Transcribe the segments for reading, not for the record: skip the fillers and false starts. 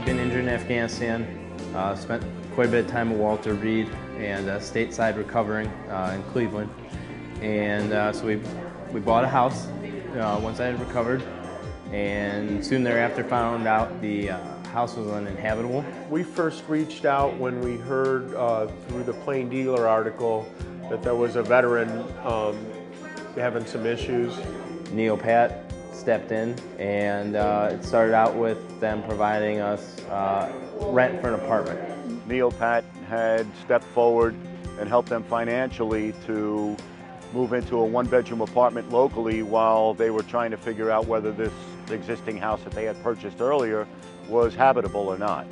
been injured in Afghanistan, spent quite a bit of time at Walter Reed and stateside recovering in Cleveland. And so we bought a house once I had recovered, and soon thereafter found out the house was uninhabitable. We first reached out when we heard through the Plain Dealer article that there was a veteran having some issues. NEOPAT stepped in, and it started out with them providing us rent for an apartment. NEOPAT had stepped forward and helped them financially to move into a one-bedroom apartment locally while they were trying to figure out whether this existing house that they had purchased earlier was habitable or not.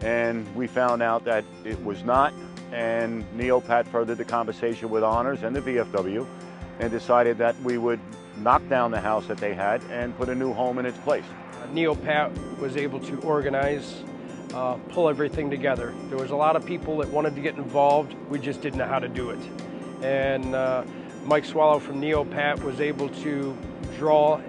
And we found out that it was not, and NEOPAT furthered the conversation with Honors and the VFW and decided that we would knock down the house that they had and put a new home in its place. NEOPAT was able to organize, pull everything together. There was a lot of people that wanted to get involved, we just didn't know how to do it. And Mike Swallow from NEOPAT was able to draw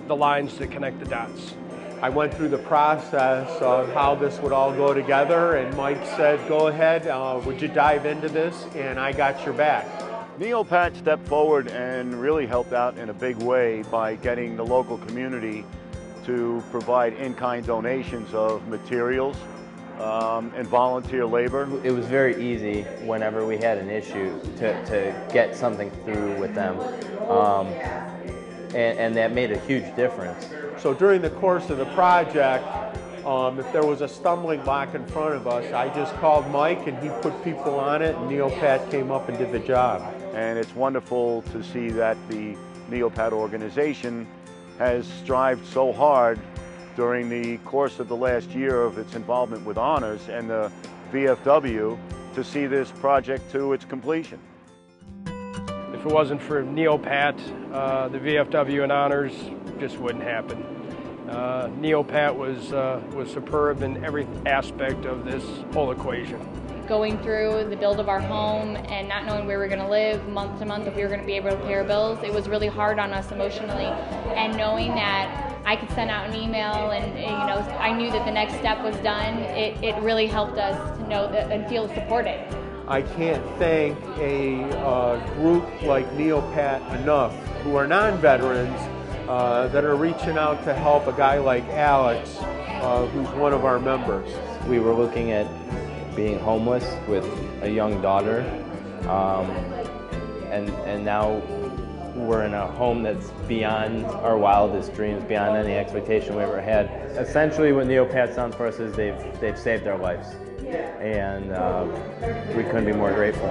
the lines to connect the dots. I went through the process of how this would all go together, and Mike said, go ahead, would you dive into this, and I got your back. NEOPAT stepped forward and really helped out in a big way by getting the local community to provide in-kind donations of materials and volunteer labor. It was very easy whenever we had an issue to get something through with them, and that made a huge difference. So during the course of the project, if there was a stumbling block in front of us, I just called Mike and he put people on it, and NEOPAT came up and did the job. And it's wonderful to see that the NEOPAT organization has strived so hard during the course of the last year of its involvement with Honors and the VFW to see this project to its completion. If it wasn't for NEOPAT, the VFW and Honors just wouldn't happen. NEOPAT was superb in every aspect of this whole equation. Going through the build of our home and not knowing where we were going to live month to month, if we were going to be able to pay our bills, it was really hard on us emotionally. And knowing that I could send out an email and I knew that the next step was done, it really helped us to know that and feel supported. I can't thank a group like NEOPAT enough, who are non-veterans, that are reaching out to help a guy like Alex, who's one of our members. We were looking at being homeless with a young daughter, and now we're in a home that's beyond our wildest dreams, beyond any expectation we ever had. Essentially what NEOPAT's done for us is they've saved our lives, and we couldn't be more grateful.